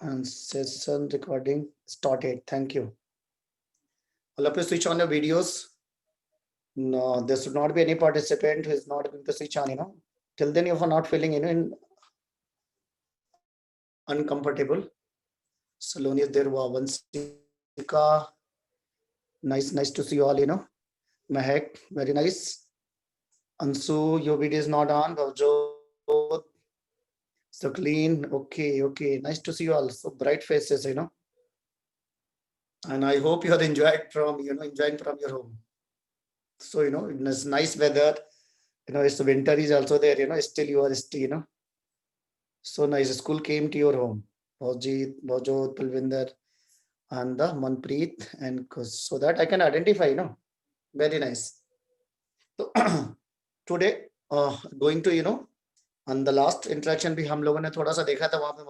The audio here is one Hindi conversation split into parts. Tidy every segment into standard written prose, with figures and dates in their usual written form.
And session recording started. Thank you. All of you switch on your videos. No, there should not be any participant who is not going to switch on, Till then, if you're not feeling, uncomfortable. Saloni is there. Vansika. Nice to see you all, Mehak, very nice. Ansu, your video is not on. Bhavjot, Sakleen, okay. Nice to see you all. So bright faces, And I hope you are enjoying from your home. So, it's nice weather. It's winter is also there, still you are still, So nice. School came to your home. Bhavjit, Bhavjot, Palvinder, and the Manpreet and Kush. So that I can identify, Very nice. So today, going to, on the last interaction भी हम लोगों ने थोड़ा सा देखा था वहां पे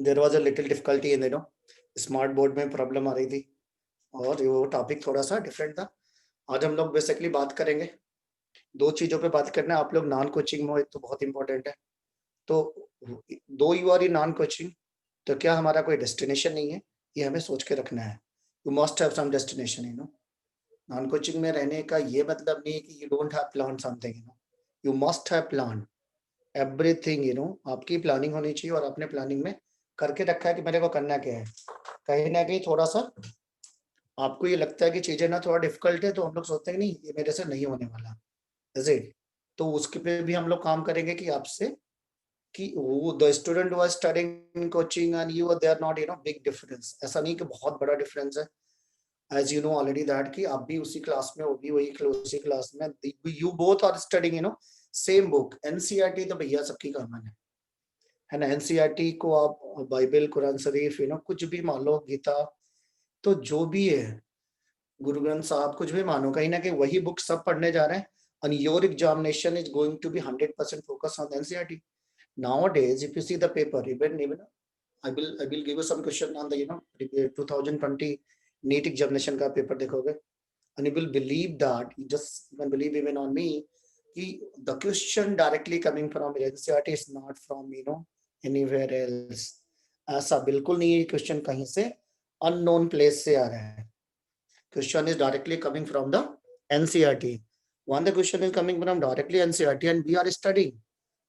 there was a little difficulty in smart board में प्रॉब्लम आ रही थी और वो टॉपिक थोड़ा सा डिफरेंट था. आज हम लोग बेसिकली बात करेंगे दो चीजों पे बात करना है. आप लोग नॉन कोचिंग में हो, एक तो बहुत इंपॉर्टेंट है. तो though you are in non coaching, तो क्या हमारा कोई डेस्टिनेशन नहीं है, ये हमें सोच के रखना है. You must have some destination. Non coaching में रहने का ये मतलब नहीं है कि you don't have plan something. You must have plan everything. Planning प्लानिंग होनी चाहिए और अपने प्लानिंग में करके रखा है कि मेरे को करना क्या है. कहीं ना कहीं थोड़ा सा आपको ये लगता है कि चीजें ना थोड़ा डिफिकल्ट है, तो हम लोग सोचते हैं नहीं ये मेरे से नहीं होने वाला. Is it? तो उसके पे भी हम लोग काम करेंगे कि आपसे कि वो the student was studying in coaching and you they are not big difference. ऐसा नहीं कि बहुत बड़ा डिफरेंस है. As you know already that कि आप भी उसी क्लास में, वो भी वही उसी क्लास में, you both are studying same book. NCERT तो भैया सबकी कॉमन है ना. एनसीईआरटी को आप बाइबल, कुरान शरीफ, कुछ भी मान लो, गीता, तो जो भी है, गुरु ग्रंथ साहब, कुछ भी मानो, कहीं ना कहीं वही बुक सब पढ़ने जा रहे हैं. and your examination is going to be 100% focused on the NCERT. Nowadays, if you see the paper, even I will give you some question on the 2020 NEET examination का paper देखोगे, and you will believe that, you just can believe even on me, कि the question directly coming from NCERT is not from anywhere else. ऐसा बिल्कुल नहीं है. क्वेश्चन कहीं से unknown place से आ रहा है. Question is directly coming from the NCERT. One the question is coming from directly NCERT and we are studying.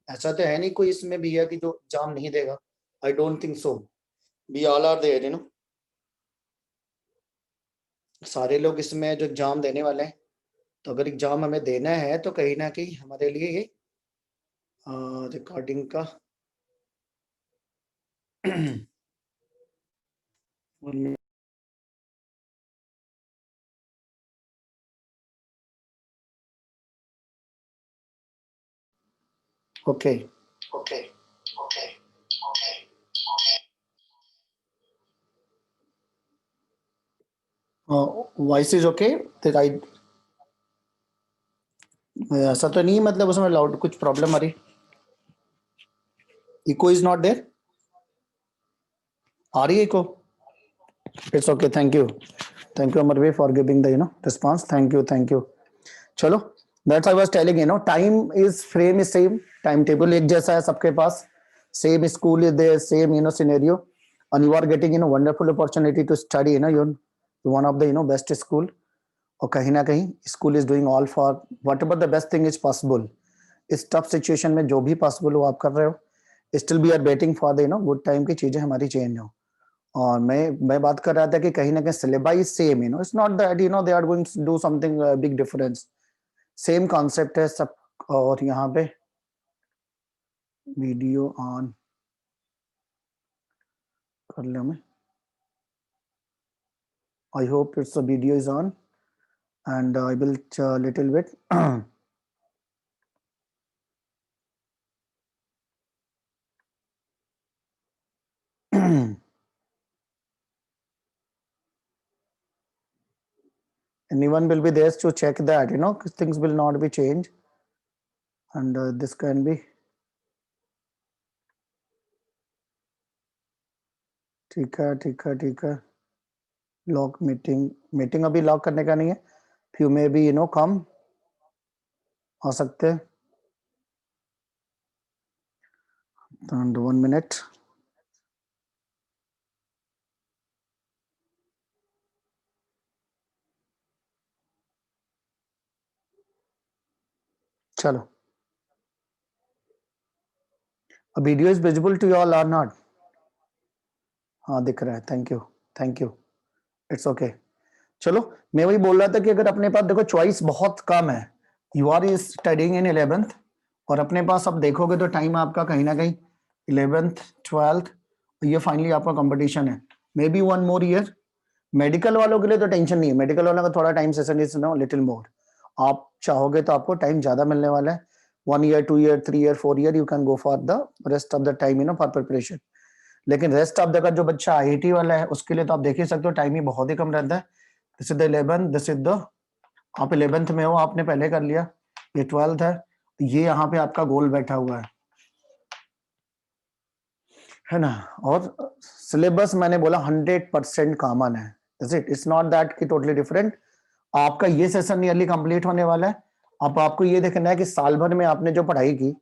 ऐसा तो है नहीं कोई इसमें भी है कि जो एग्जाम नहीं देगा. I don't think so. We all are there, सारे लोग इसमें जो एग्जाम देने वाले हैं. तो अगर एग्जाम हमें देना है तो कहीं ना कहीं हमारे लिए ये रिकॉर्डिंग का okay. Voice is okay. ऐसा तो नहीं मतलब उसमें लाउड कुछ प्रॉब्लम आ रही. Echo is not there. आ रही है echo? It's okay. Thank you Amar भाई for giving the response. Thank you. चलो, that's I was telling. Time is frame is same. Time table एक जैसा है सबके पास. Same school is there, same scenario, and you are getting wonderful opportunity to study. You're one of the best school. और कहीं ना कहीं school is doing all for whatever the best thing is possible. इस टफ सिचुएशन में जो भी पॉसिबल हो आप कर रहे हो. Still we are waiting for the good time की चीजें हमारी चेंज हो. और मैं बात कर रहा था कि कहीं ना कहीं syllabus same. It's not that they are going to do something big difference. Same concept है सब. और यहाँ पे वीडियो ऑन कर लो. मैं I hope it's video is on and I will little bit anyone will be there to check that things will not be changed, and this can be ठीक है. लॉक मीटिंग अभी लॉक करने का नहीं है. फ्यू में भी कम आ सकते हैं. and 1 minute. चलो, video is visible to you all और नॉट? हाँ दिख रहा है, thank you, thank you, it's okay. चलो, मैं वही बोल रहा था कि अगर अपने पास देखो चॉइस बहुत कम है, you are studying in 11th और अपने पास अब देखोगे तो टाइम आपका कहीं ना कहीं 11th 12th, ये फाइनली आपका कंपटीशन है, may be 1 more year. Medical वालों के लिए तो टेंशन नहीं है, मेडिकल वालों का थोड़ा time session is know little more, आप चाहोगे तो आपको टाइम ज्यादा मिलने वाला है, 1 year 2 year 3 year 4 year you can go for the rest of the time for preparation. लेकिन रेस्ट ऑफ द जो बच्चा आईआईटी वाला है उसके लिए तो आप देख ही सकते हो टाइम ही बहुत ही कम रहता है। This is the 11th, this is the, आप 11th में हो, आपने पहले कर लिया, ये 12th है, ये यहाँ पे आपका गोल बैठा हुआ है ना। और सिलेबस मैंने बोला 100% कॉमन है, is it, it's not that कि टोटली डिफरेंट। आपका ये सेशन नियरली कंप्लीट होने वाला है, अब आपको ये देखना है कि साल भर में आपने जो पढ़ाई की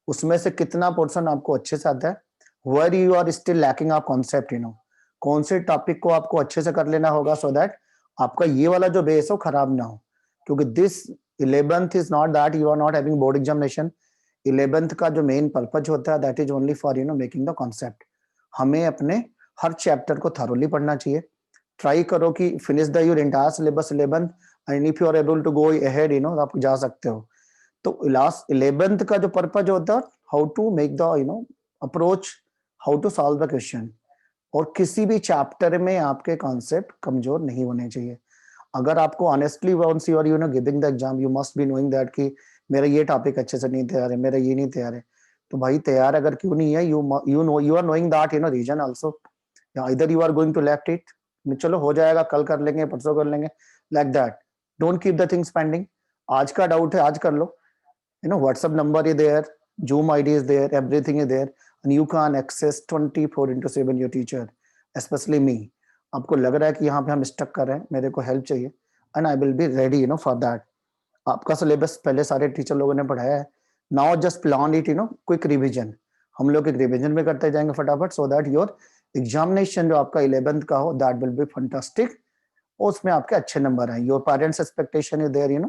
उसमें से कितना पोर्शन आपको अच्छे से आता है, where you are still lacking of concept, कौन से टॉपिक को आपको अच्छे से कर लेना होगा सो दैट आपका ये वाला जो बेस हो खराब ना हो। क्योंकि this 11th is not that you are not having board examination, 11th का जो मेन पर्पज होता है that is only for making the concept. हमें अपने हर चैप्टर को थरोली पढ़ना चाहिए, ट्राई करो कि finish the your entire syllabus 11th and if you are able to go ahead आप जा सकते हो। तो लास्ट 11th का जो पर्पज होता है, how to make the approach, how to solve the question, और किसी भी चैप्टर में आपके कॉन्सेप्ट कमजोर नहीं होने चाहिए। अगर आपको honestly once you are giving the exam you must be knowing that कि मेरा ये टॉपिक अच्छे से नहीं तैयार है, मेरा ये नहीं तैयार है, तो भाई तैयार अगर क्यों नहीं है, you know you are knowing that reason also, इधर you are going to left it, चलो हो जाएगा, कल कर लेंगे, परसों कर लेंगे, like that. Don't keep the things pending, आज का डाउट है आज कर लो, WhatsApp number is there, Zoom ID is there, everything is there, and you can access 24/7 your teacher, especially me. आपको लग रहा है कि यहाँ पे हम स्टक कर रहे हैं, मेरे को हेल्प चाहिए, and I will be ready for that. आपका सिलेबस पहले सारे टीचर लोगों ने पढ़ाया है, now just plan it quick revision, हम लोग एक रिवीजन में करते जाएंगे फटाफट, सो दैट योर एग्जामिनेशन जो आपका 11th का हो दैट विल बी फंटास्टिक, और उसमें आपके अच्छे नंबर हैं। Your parents expectation is there,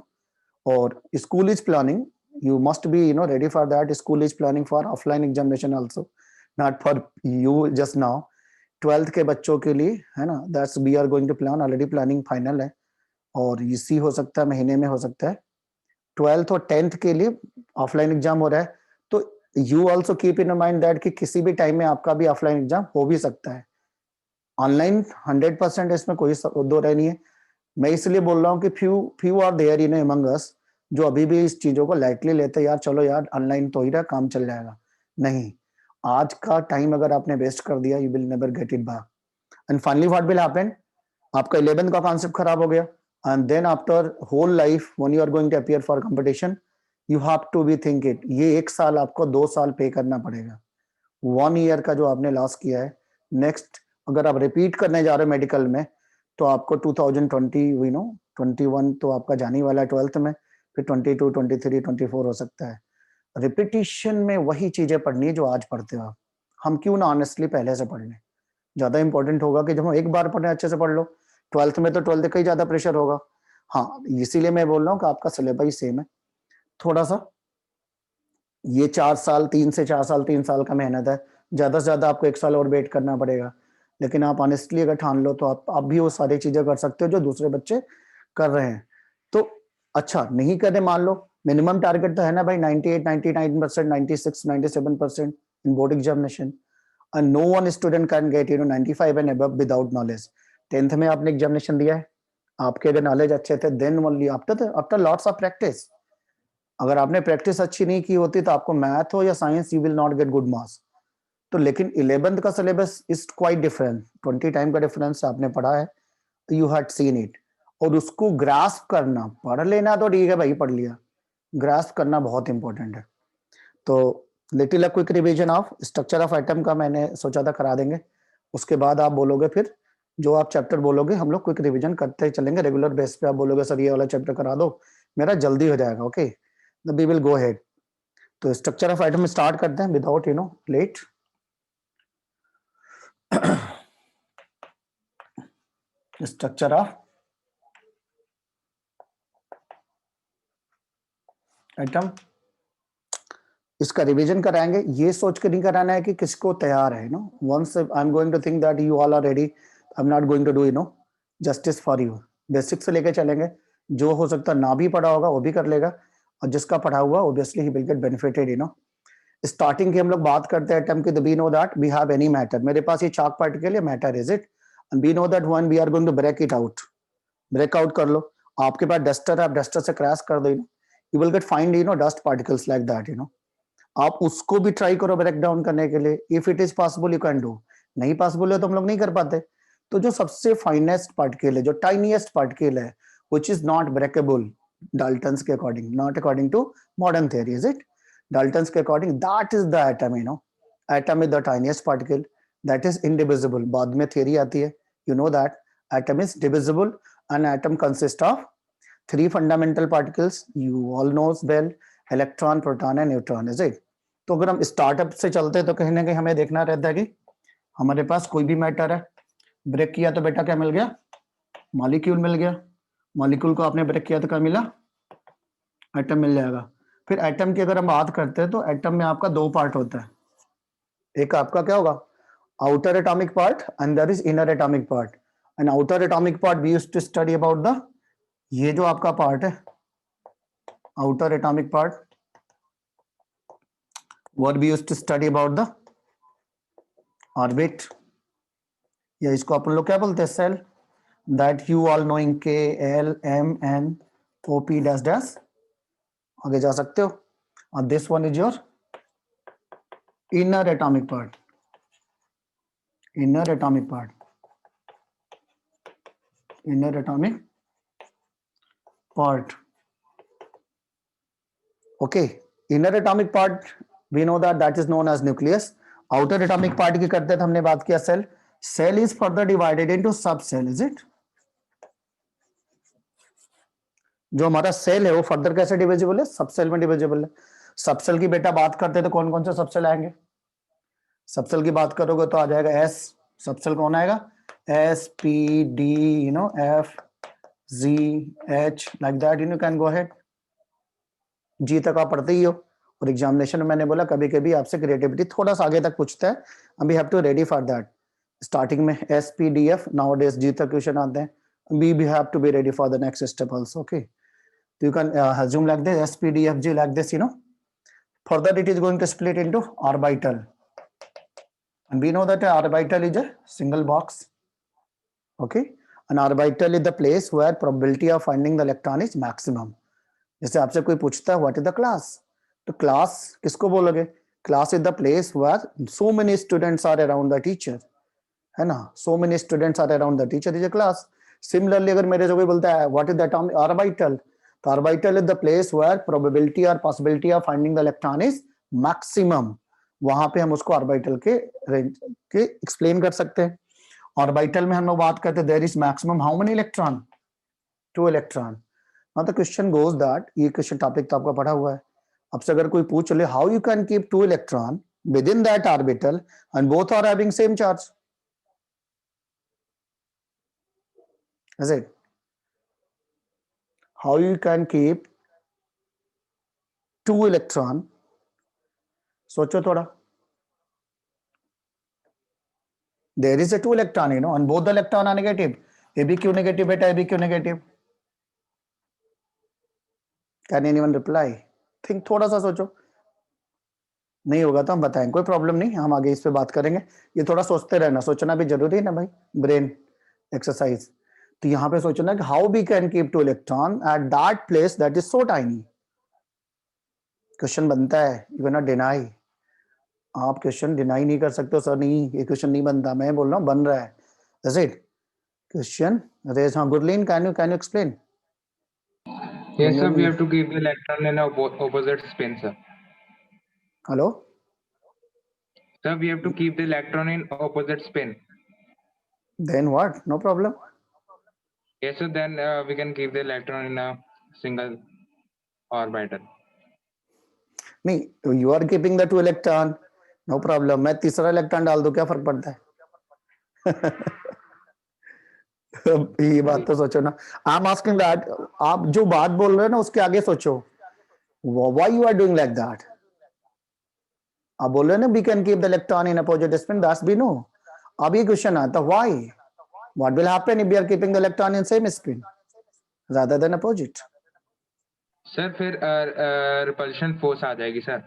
और school is planning, you must be ready for that. School is planning for offline examination also, not for you just now, 12th के बच्चों के लिए, है ना, that's we are going to plan, already planning final है, और इसी हो सकता है महीने में हो सकता है। 12th और 10th के लिए ऑफलाइन एग्जाम हो रहा है, तो you also keep in mind that कि किसी भी टाइम में आपका भी ऑफलाइन एग्जाम हो भी सकता है। ऑनलाइन 100% इसमें कोई दो राय नहीं है। मैं इसलिए बोल रहा हूँ कि few few are there among us जो अभी भी इस चीजों को लाइटली लेते, यार चलो यार ऑनलाइन तो ही रहा, काम चल जाएगा। नहीं, आज का टाइम अगर आपने वेस्ट कर दिया you will never get it back, and finally what will happen, आपका 11th का कॉन्सेप्ट खराब हो गया, and then after whole life when you are going to appear for competition you have to be think it, ये 1 साल आपको 2 साल पे करना पड़ेगा, 1 ईयर का जो आपने लॉस किया है। नेक्स्ट अगर आप रिपीट करने जा रहे हो मेडिकल में तो आपको 2020 21 तो आपका जाने वाला है 12th में, फिर 22 23 24 हो सकता है। रिपीटिशन में वही चीजें पढ़नी है जो आज पढ़ते हो आप, हम क्यों ना ऑनेस्टली पहले से पढ़ लें, ज्यादा इंपॉर्टेंट होगा कि जब हम एक बार पढ़े अच्छे से पढ़ लो, 12th में तो 12th का ही ज्यादा प्रेशर होगा। हाँ इसीलिए मैं बोल रहा हूँ कि आपका सिलेबस सेम है, थोड़ा सा ये 4 साल 3 से 4 साल 3 साल का मेहनत है, ज्यादा से ज्यादा आपको 1 साल और वेट करना पड़ेगा। लेकिन आप ऑनेस्टली अगर ठान लो तो आप भी वो सारी चीजें कर सकते हो जो दूसरे बच्चे कर रहे हैं। तो अच्छा नहीं करे, मान लो मिनिमम टारगेट तो है ना भाई 98 99% 96 97% इन board examination, and no one student can get 95 and above without knowledge। 10th में आपने एग्जामिनेशन दिया है, आपके अगर नॉलेज अच्छे थे then only after lots of practice, अगर आपने प्रैक्टिस अच्छी नहीं की होती तो आपको मैथ हो या science you will not get good marks. तो लेकिन 11th का syllabus is quite different, 20 time का डिफरेंस आपने पढ़ा है, यू हैड सीन इट, और उसको ग्रास्प करना, पढ़ लेना तो ठीक है भाई पढ़ लिया, ग्रास्प करना बहुत इंपॉर्टेंट है। तो little quick revision of structure of item का मैंने सोचा था करा देंगे, उसके बाद आप बोलोगे फिर जो आप चैप्टर बोलोगे हम लोग क्विक रिवीजन करते चलेंगे रेगुलर बेस पे, आप बोलोगे सर ये वाला चैप्टर करा दो, मेरा जल्दी हो जाएगा, okay we will go head. तो स्ट्रक्चर ऑफ आइटम स्टार्ट करते हैं without late. Structure of item, इसका रिवीजन कराएंगे, ये सोच के नहीं कराना है कि किसको तैयार है, no once I am going to think that you all are ready, I am not going to do justice for you. Basic से लेके चलेंगे, जो हो सकता ना भी पढ़ा होगा वो भी कर लेगा, और जिसका पढ़ा हुआ ऑब्वियसली ही विल गेट बेनिफिटेड। स्टार्टिंग की हम लोग बात करते हैं एटम की, we know that we have any matter, मेरे पास ये चाक पार्टिकल है, matter is it, and we know that when we are going to break it out, break out कर लो। आपके पास डस्टर है, आप डस्टर से क्रैश कर दो, you will gate find dust particles like that. आप उसको भी ट्राई करो ब्रेक डाउन करने के लिए, if it is possible you can do, नहीं पॉसिबल है तो हम लोग नहीं कर पाते। तो जो सबसे फाइनेस्ट पार्टिकल है, जो टाइनीएस्ट पार्टिकल है, which is not breakable Dalton's के according, not according to modern theory, is it? Dalton's according, that is the atom. Atom is the tiniest particle that is indivisible. बाद में theory आती है, you know that atom is divisible, and atom consists of 3 fundamental particles. You all knows well, electron, proton and neutron, is it? तो अगर हम स्टार्टअप से चलते हैं तो कहीं ना कहीं हमें देखना रहता है कि हमारे पास कोई भी मैटर है, ब्रेक किया तो बेटा क्या मिल गया? मॉलिक्यूल मिल गया। मॉलिक्यूल को आपने ब्रेक किया तो क्या मिला? एटम मिल जाएगा। फिर एटम की अगर हम बात करते हैं तो एटम में आपका 2 पार्ट होता है, एक आपका क्या होगा? Outer atomic part and there is inner atomic part. And outer atomic part we used to study about the, ये जो आपका पार्ट है outer atomic part, what we used to study about the orbit, या इसको अपन लोग क्या बोलते हैं? Cell, that you all knowing K L M N O P dash dash, आगे जा सकते हो। और this one is your inner atomic part, inner atomic part, inner atomic part. Okay, inner atomic part we know that that is known as nucleus. outer atomic part की करते थे हमने बात किया cell, cell is further divided into subcell, is it? जो हमारा सेल है वो फर्दर कैसे डिविजिबल है? सबसेल में डिविजिबल है। सबसेल की बेटा बात करते तो कौन कौन से सबसेल आएंगे? सबसेल की बात करोगे तो आ जाएगा एस, सबसेल कौन आएगा? S P D F G H like that, can go ahead. G तक आप पढ़ते ही हो, और एग्जामिनेशन में मैंने बोला कभी कभी आपसे क्रिएटिविटी थोड़ा सा आगे तक पूछता है, we have to ready for that. Starting में S P D F, now days G तक क्वेश्चन आते हैं, we have to be ready for the next step also. Okay, so you can assume like this, S P D F G like this. Further it is going to split into orbital, and we know that orbital is a single box. Okay, an orbital is the place where probability of finding the electron is maximum. जैसे आपसे कोई पूछता है what is the class, तो class किसको बोलोगे? Class is the place where so many students are around the teacher, है ना? So many students are around the teacher is a class. Similarly, अगर मेरे से कोई बोलता है what is the atomic orbital, तो orbital is the place where probability or possibility of finding the electron is maximum. वहां पे हम उसको ऑर्बिटल के रेंज के एक्सप्लेन कर सकते हैं। ऑर्बिटल में हम लोग बात करते हैं there is maximum how many electron? 2 electron. Now the question goes that, ये क्वेश्चन टॉपिक तो आपका पढ़ा हुआ है, आपसे अगर कोई पूछ ले how you can keep 2 electron within that orbital and both are having same charge, is it? How you can keep 2 electron? सोचो थोड़ा। There is a 2 electron, and both the electron are negative. ABQ negative, beta ABQ negative. Can anyone reply? Think थोड़ा सा सोचो। नहीं होगा तो हम बताएं, कोई प्रॉब्लम नहीं, हम आगे इस पे बात करेंगे। ये थोड़ा सोचते रहना, सोचना भी जरूरी है ना भाई, ब्रेन एक्सरसाइज। तो यहाँ पे सोचना कि how we can keep 2 electron at that place that is so tiny. Question बनता है, यू कैन नॉट डिनाई। आप क्वेश्चन डिनाई नहीं कर सकते हो सर, नहीं ये क्वेश्चन नहीं बनता, मैं बोल रहा हूँ बन रहा है। Is it question raise? हाँ Gurleen, can you explain? Yes sir, we have to keep the electron in opposite spin sir. Hello Sir, we have to keep the electron in opposite spin. Then what? No problem. Yes sir, then we can keep the electron in a single orbital. नहीं, you are keeping the 2 electron, no problem. मैं तीसरा इलेक्ट्रॉन डाल दूं, क्या फर्क पड़ता है? ये बात तो सोचो ना। आई एम आस्किंग दैट, आप जो बात बोल रहे हो ना उसके आगे सोचो, why you are doing like that? आप बोल रहे हो ना we can keep the electron in opposite spin, that's be no. अब ये क्वेश्चन आता why, what will happen if we are keeping the electron in same spin rather than opposite? Sir फिर रिपल्शन फोर्स आ जाएगी सर.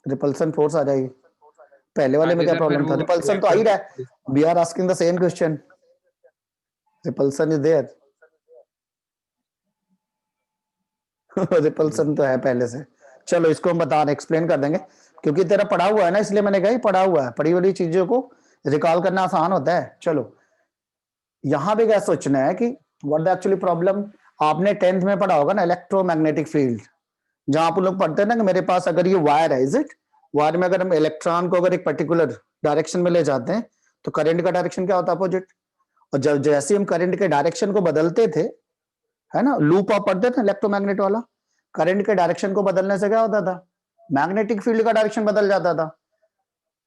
रिपल्सन फोर्स आ जाएगी. पहले वाले हाँ में जी क्या सर, फिर प्रॉब्लम था? वो रिपल्सन तो आ ही रहा है. Reactor. We are asking the same question. Repulsion is there. Repulsion तो है पहले से. चलो इसको हम बता एक्सप्लेन कर देंगे, क्योंकि तेरा पढ़ा हुआ है ना, इसलिए मैंने कहा ही पढ़ा हुआ है. पढ़ी हुई चीजों को रिकॉल करना आसान होता है. चलो यहां पे क्या सोचना है कि व्हाट द एक्चुअली प्रॉब्लम. आपने 10th में पढ़ा होगा ना इलेक्ट्रोमैग्नेटिक फील्ड, जहां आप लोग पढ़ते हैं ना कि मेरे पास अगर ये वायर है, इज इट, वायर में अगर हम इलेक्ट्रॉन को अगर एक पर्टिकुलर डायरेक्शन में ले जाते हैं तो करंट का डायरेक्शन क्या होता है? अपोजिट. और जब जैसे हम करंट के डायरेक्शन को बदलते थे, है ना, लूप आप पढ़ते थे इलेक्ट्रोमैग्नेट वाला, करंट के डायरेक्शन को बदलने से क्या होता था? मैग्नेटिक फील्ड का डायरेक्शन बदल जाता था,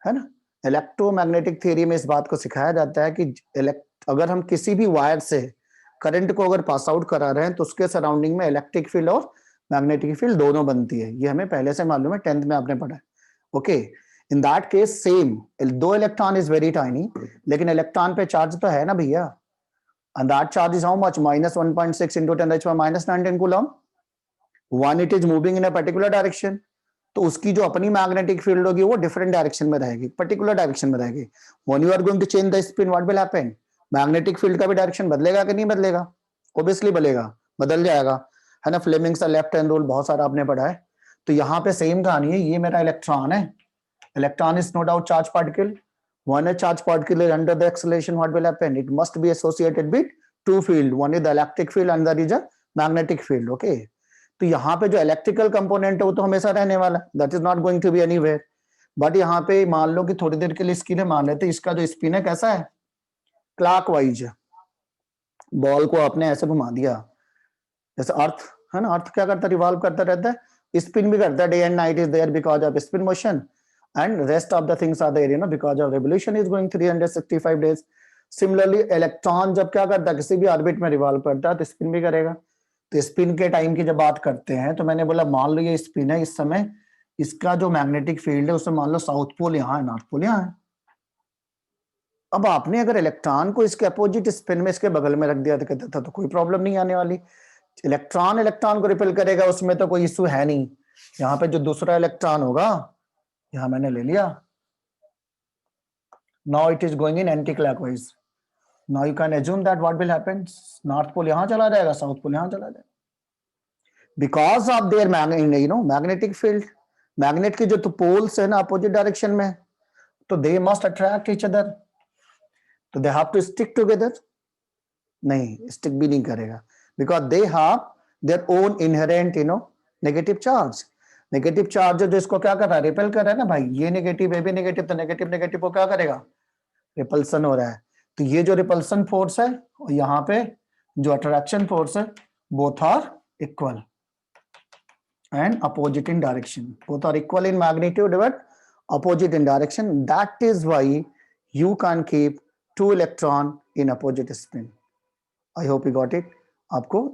है ना. इलेक्ट्रोमैग्नेटिक थ्योरी में इस बात को सिखाया जाता है कि अगर हम किसी भी वायर से करंट को अगर पास आउट करा रहे हैं तो उसके सराउंडिंग में इलेक्ट्रिक फील्ड और मैग्नेटिक फील्ड दोनों बनती है. ये हमें पहले से मालूम है, 10th में आपने पढ़ा है. Okay, in that case same, दो इलेक्ट्रॉन इज वेरी टाइनी, लेकिन इलेक्ट्रॉन पे चार्ज तो है ना भैया. And that charge is how much? -1.6 into 10⁻⁹ coulomb. One it is moving in a particular direction, तो उसकी जो अपनी मैग्नेटिक फील्ड होगी वो डिफरेंट डायरेक्शन में रहेगी, पर्टिकुलर डायरेक्शन में रहेगी. When you are going to change the spin, what will happen? Magnetic field का भी डायरेक्शन बदलेगा कि नहीं बदलेगा? ऑब्वियसली बदलेगा, बदल जाएगा, है ना. फ्लेमिंग्स का लेफ्ट हैंड रूल बहुत सारा आपने पढ़ा है. तो यहाँ पे सेम कहानी है. ये मेरा इलेक्ट्रॉन है. Electron is no doubt charge particle. One a charge particle is under the acceleration, what will happen? It must be associated with two field. One is the electric field and the is a magnetic field. Okay. तो यहाँ पे जो इलेक्ट्रिकल कंपोनेंट है वो तो हमेशा रहने वाला है, that is not going to be anywhere. But यहाँ पे मान लो कि थोड़ी देर के लिए इसकी मान लेते, इसका जो स्पिन है कैसा है? क्लॉकवाइज. बॉल को आपने ऐसे घुमा दिया, जैसे अर्थ है ना, अर्थ क्या करता है? रिवॉल्व करता रहता है, स्पिन भी करता है. Day and night is there because of spin motion, and rest of the things are there, you know, because of revolution is going 365 days. Similarly electron जब क्या करता है? किसी भी ऑर्बिट में रिवॉल्व करता है तो स्पिन भी करेगा. तो स्पिन के टाइम की जब बात करते हैं तो मैंने बोला मान लो ये स्पिन है, इस समय इसका जो मैग्नेटिक फील्ड है उसमें मान लो साउथ पोल यहाँ है, नॉर्थ पोल यहाँ है. अब आपने अगर इलेक्ट्रॉन को इसके अपोजिट स्पिन में इसके बगल में रख दिया तो कहता था तो कोई प्रॉब्लम नहीं आने वाली. इलेक्ट्रॉन इलेक्ट्रॉन को रिपेल करेगा, उसमें तो कोई इशू है नहीं. यहाँ पे जो दूसरा इलेक्ट्रॉन होगा, यहां मैंने ले लिया, now it is going in anti clockwise. Now you can assume that what will happen? North pole यहां चला जाएगा, साउथ पोल यहां चला जाएगा, because of their magnetic field. Magnet के जो तो पोल्स है ना अपोजिट डायरेक्शन में, तो they must attract each other, तो they have to stick together. नहीं, स्टिक भी नहीं करेगा, because they have their own inherent negative charge. Negative charge जो इसको क्या कर रहा है? रिपेल कर रहा है ना भाई. ये नेगेटिव, ये भी नेगेटिव, तो नेगेटिव नेगेटिव को क्या करेगा? रिपल्सन हो रहा है. तो ये जो रिपल्सन फोर्स है और यहाँ पे जो अट्रैक्शन फोर्स है, both are equal and opposite in direction. Both are equal in magnitude but opposite in direction. That is why you can keep two electron in opposite spin. I hope you got it. आपको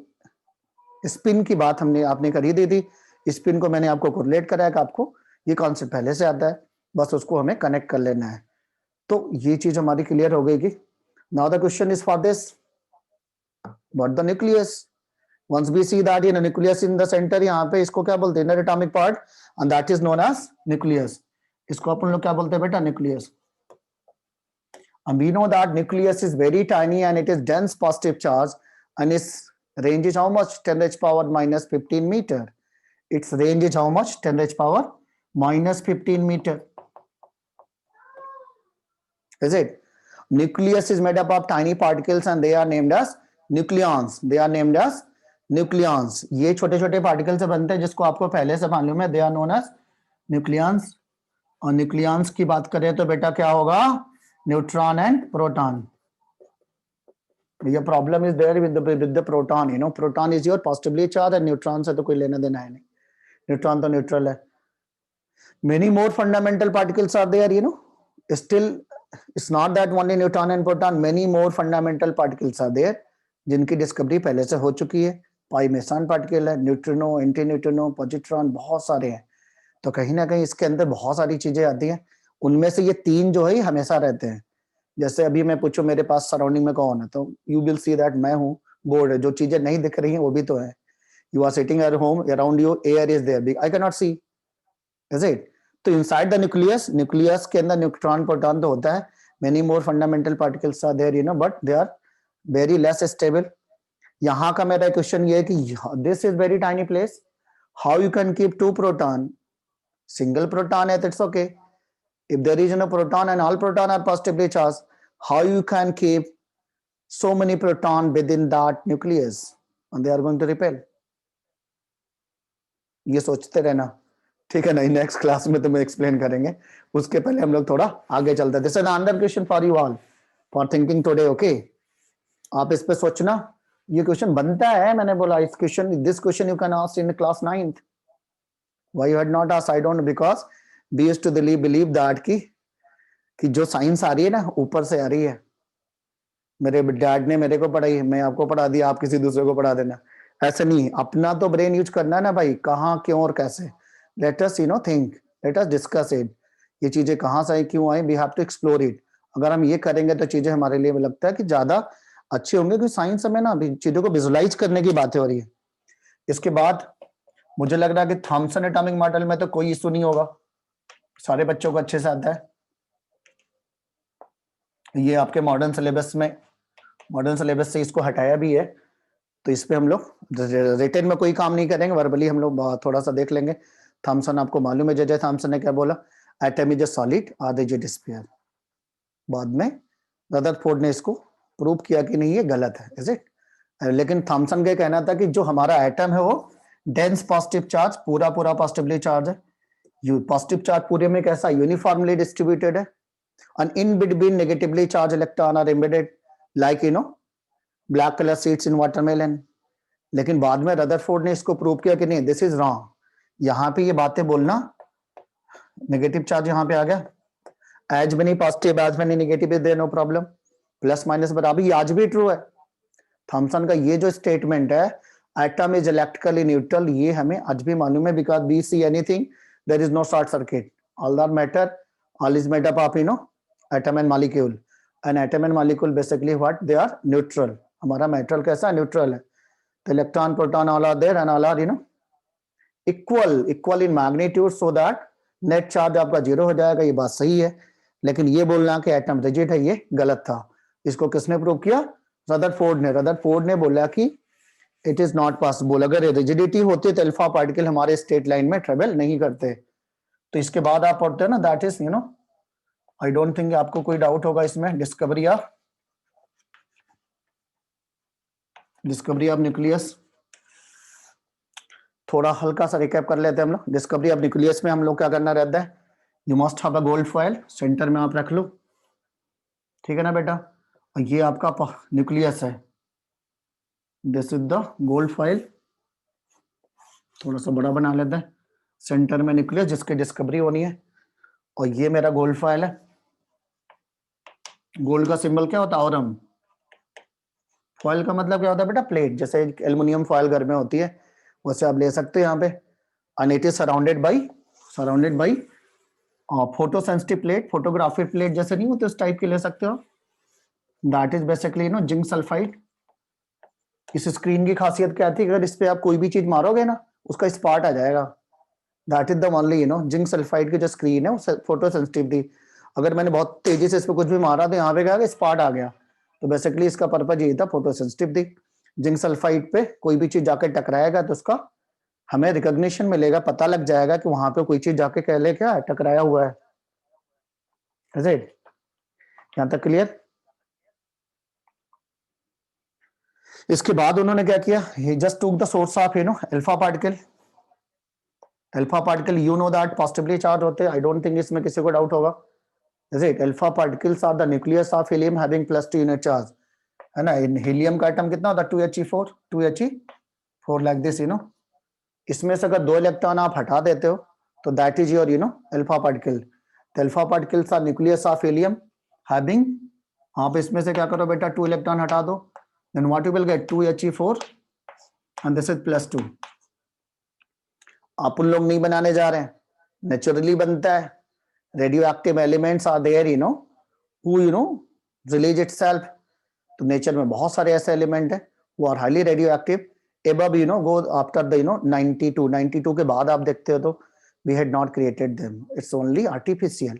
स्पिन की बात हमने आपने कर ही दी थी. स्पिन को मैंने आपको कोरिलेट कराया कि आपको ये कॉन्सेप्ट पहले से आता है, बस उसको हमें कनेक्ट कर लेना है. तो ये चीज हमारी क्लियर हो गई कि now the question is for this, what the nucleus. Once we see that in nucleus in the centre, यहाँ पे इसको क्या बोलते हैं? Inner atomic part, and that is known as nucleus. इसको अपन लोग क्या बोलते हैं बेटा? Nucleus. And we know that nucleus is very tiny and it is dense positive charge and its range is how much? 10 raised power minus 15 meter. Its range is how much? 10 raised power minus 15 meter. Is it? Nucleus is made up of tiny particles and they are named as nucleons. They are named as nucleons. ये छोटे छोटे पार्टिकल से बनते हैं जिसको आपको पहले से मालूम है. They are known as nucleons. और nucleons की बात करें तो बेटा क्या होगा? Neutron and proton. Your problem is there with the proton. Proton is your positively charged and neutron से तो कोई लेना देना है नहीं. Neutron तो neutral है. Many more fundamental particles are there. Still it's not that only neutron and proton. Many more fundamental particles are there जिनकी डिस्कवरी पहले से हो चुकी है. पाई मेसन पार्टिकल है, न्यूट्रिनो, एंटी न्यूट्रिनो, पॉजिट्रॉन, बहुत सारे हैं. तो कहीं ना कहीं इसके अंदर बहुत सारी चीजें आती हैं, उनमें से ये 3 जो है हमेशा रहते हैं। जैसे अभी मैं पूछूं मेरे पास सराउंडिंग में कौन है, तो यू विल सी दैट मैं हूँ, बोर्ड है, जो चीजें नहीं दिख रही हैं वो भी तो है। You are sitting at home, around you air is there, I can not see, is it? तो इनसाइड द न्यूक्लियस, न्यूक्लियस के अंदर न्यूट्रॉन प्रोटॉन तो होता है, many more fundamental particles are there, but they are very less stable. यहाँ का मेरा क्वेश्चन ये है कि this is very tiny place, how you can keep 2 proton? Single proton है, it's okay. If there is no proton and all proton are positively charged, how you can keep so many proton within that nucleus and they are going to repel? ये सोचते रहना, ठीक है? नहीं, नेक्स्ट क्लास में तुम्हें एक्सप्लेन करेंगे, उसके पहले हम लोग थोड़ा आगे चलते हैं। This is another question for you all for thinking today, okay? आप इस पे सोचना, ये क्वेश्चन बनता है, मैंने बोला इस question, this question you can ask in class 9th. Why you had not asked? I don't know, because we used to believe that कि जो साइंस आ रही है ना ऊपर से आ रही है, मेरे डैड ने मेरे को पढ़ाई, मैं आपको पढ़ा दिया, आप किसी दूसरे को पढ़ा देना, ऐसे नहीं। अपना तो ब्रेन यूज करना है ना भाई, कहाँ क्यों और कैसे। Let us think, let us discuss it, ये चीजें कहाँ से आई, क्यों आई, we have to explore it. अगर हम ये करेंगे तो चीजें हमारे लिए लगता है कि ज्यादा अच्छी होंगे, क्योंकि साइंस में ना चीजों को विजुलाइज करने की बातें हो रही है। इसके बाद मुझे लग रहा है कि थॉमसन एटॉमिक मॉडल में तो कोई इशू नहीं होगा, सारे बच्चों को अच्छे से आता है। ये आपके मॉडर्न सिलेबस से इसको हटाया भी है, तो इस पे हम लोग रिटन में कोई काम नहीं करेंगे, वर्बली हम लोग थोड़ा सा देख लेंगे। थॉमसन आपको मालूम है, जे थॉमसन ने क्या बोला, एटम इज अ सॉलिड और रिजिड स्फीयर। बाद में रदरफोर्ड ने इसको प्रूव किया कि नहीं ये गलत है, इज इट? लेकिन थॉमसन का कहना था कि जो हमारा एटम है वो डेंस पॉजिटिव चार्ज, पूरा पॉजिटिवली चार्ज है। पॉजिटिव चार्ज पूरे में कैसा, यूनिफॉर्मली डिस्ट्रीब्यूटेड है, and in between negatively charged electron are embedded like black color seeds in watermelon. लेकिन बाद में रदरफोर्ड ने इसको प्रूव किया कि नहीं, दिस इज रॉन्ग, यहाँ पे ये बातें बोलना, नेगेटिव चार्ज यहाँ पे आ गया, as many positive as many negative is there, no problem, plus minus बराबर, ये आज भी ट्रू है। थॉमसन का ये जो स्टेटमेंट है, एटम इज इलेक्ट्रिकली न्यूट्रल, ये हमें आज भी मालूम है, because we see anything there is no short circuit, all that matter, all is made up of atom and molecule, and atom and molecule basically what they are, neutral. हमारा मेटल कैसा, न्यूट्रल है, तो electron proton all are there and all are equal in magnitude, so that net charge आपका 0 हो जाएगा, ये बात सही है। लेकिन ये बोलना कि एटम रिजिड है, ये गलत था। इसको किसने प्रूव किया? रदरफोर्ड ने बोला कि इट इज नॉट पॉसिबल, अगर रिजिडिटी होती तो अल्फा पार्टिकल हमारे स्टेट लाइन में ट्रेवल नहीं करते। तो इसके बाद आप पढ़ते हैं ना, that is I don't think आपको कोई डाउट होगा इसमें, डिस्कवरी ऑफ न्यूक्लियस। थोड़ा हल्का सा रिकैप कर लेते हैं हम लोग। डिस्कवरी ऑफ न्यूक्लियस में हम लोग क्या करना रहता है, you must have a gold foil, centre में आप रख लो, ठीक है ना बेटा? और ये आपका न्यूक्लियस है, this is the gold foil, थोड़ा सा बड़ा बना लेते हैं, सेंटर में न्यूक्लियस जिसकी डिस्कवरी होनी है, और ये मेरा गोल्ड फॉयल है। गोल्ड का सिंबल क्या होता है, ऑरम। फॉयल का मतलब क्या होता है बेटा, प्लेट, जैसे एल्युमिनियम फॉयल घर में होती है वैसे आप ले सकते हैं यहाँ पे, and it is surrounded by photo sensitive plate, photography plate जैसे नहीं होते उस टाइप की ले सकते हो। That is basically zinc sulphide. इस स्क्रीन की खासियत क्या थी, अगर इस पे आप कोई भी चीज मारोगे ना उसका स्पॉट आ जाएगा, that is the only zinc sulphide की जो स्क्रीन है वो फोटो सेंसिटिव थी। अगर मैंने बहुत तेजी से इस पे कुछ भी मारा तो यहाँ पे क्या स्पॉट आ गया, तो बेसिकली इसका पर्पज यही था, फोटो सेंसिटिव थी। जिंक सल्फाइड पे कोई भी चीज जाकर टकराएगा तो उसका हमें रिकॉग्निशन मिलेगा, पता लग जाएगा कि वहां पे कोई चीज जाके कह ले क्या टकराया हुआ है। यहां तक क्लियर? इसके बाद उन्होंने क्या किया, he just took the source of alpha particle. Alpha particle you know that positively charge होते हैं, आई डोंट थिंक इसमें किसी को डाउट होगा, is it? Alpha particles are the nucleus of helium having +2 unit charge, है ना? इन हीलियम का एटम कितना होता है, 2He4 लाइक दिस, इसमें से अगर 2 इलेक्ट्रॉन आप हटा देते हो तो that is your alpha particle. तो alpha particles are nucleus of helium having, आप इसमें से क्या करो बेटा, 2 इलेक्ट्रॉन हटा दो, then what you will get, 2He4 and this is +2। आप उन लोग नहीं बनाने जा रहे हैं, नेचुरली बनता है। Radio active elements are there who release itself. तो नेचर में बहुत सारे ऐसे एलिमेंट है वो are highly radio active. Above go after the 92 के बाद आप देखते हो तो we had not created them, it's only artificial.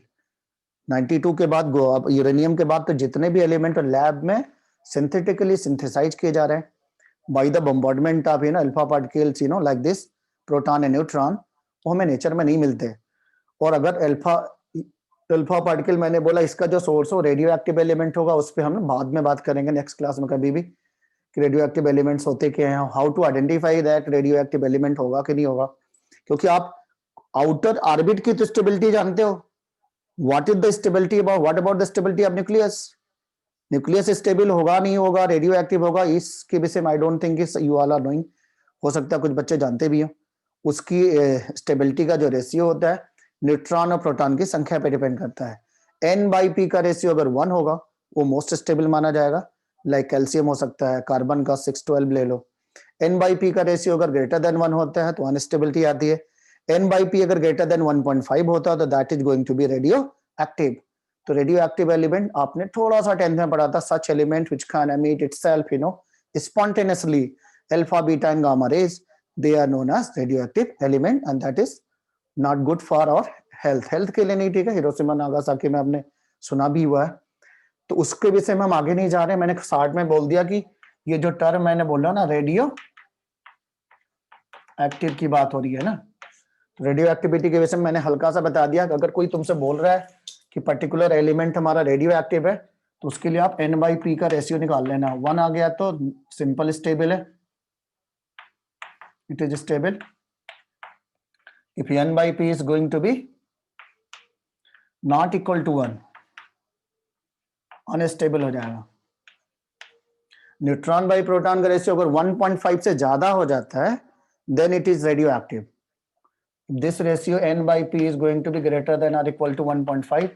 92 के बाद गो अब यूरेनियम के बाद तो जितने भी एलिमेंट लैब में सिंथेटिकली सिंथेसाइज किए जा रहे हैं by the bombardment of alpha particles like this proton and neutron, वो हमें नेचर में नहीं मिलते। और अगर अल्फा पार्टिकल मैंने बोला इसका जो सोर्स हो रेडियो एक्टिव एलिमेंट होगा, उस पर हम बाद में बात करेंगे नेक्स्ट क्लास में कभी भी कि रेडियो एक्टिव एलिमेंट्स होते क्या हैं, how to identify that radio active element होगा कि नहीं होगा। क्योंकि आप आउटर ऑर्बिट की तो स्टेबिलिटी जानते हो, what is the stability what about the stability of nucleus. Nucleus stable होगा नहीं होगा, रेडियो एक्टिव होगा, इसके विषय में I don't think you all are knowing. हो सकता है कुछ बच्चे जानते भी हो। उसकी स्टेबिलिटी का जो रेशियो होता है न्यूट्रॉन और प्रोटॉन की संख्या पे डिपेंड करता है। N/P का रेशियो अगर 1 होगा वो मोस्ट स्टेबल माना जाएगा, लाइक कैल्शियम हो सकता है, कार्बन का 612 ले लो। N/P का रेशियो अगर ग्रेटर देन 1 होता है तो अनस्टेबिलिटी आती है। N/P अगर ग्रेटर देन 1.5 होता है तो that is going to be radio active. तो रेडियो एक्टिव एलिमेंट आपने थोड़ा सा 10th में पढ़ा था, such element which can emit itself spontaneously alpha, beta and gamma rays, they are known as radioactive element and that is not good for our health के लिए नहीं ठीक है। हिरोशिमा नागासाकी में आपने सुना भी हुआ है। तो उसके विषय में हम आगे नहीं जा रहे, मैंने स्टार्ट में बोल दिया कि ये जो टर्म मैंने बोला ना रेडियो एक्टिव की बात हो रही है ना, तो रेडियो एक्टिविटी के विषय में मैंने हल्का सा बता दिया कि अगर कोई तुमसे बोल रहा है कि पर्टिकुलर एलिमेंट हमारा रेडियो एक्टिव है तो उसके लिए आप N/P का रेशियो निकाल लेना। 1 आ गया तो सिंपल स्टेबल है, it is stable. if N/P is going to be not equal to 1, unstable हो जाएगा। न्यूट्रॉन बाई प्रोटॉन का रेशियो अगर 1.5 से ज्यादा हो जाता है then it is radioactive. This ratio N/P is going to be greater than or equal to 1.5,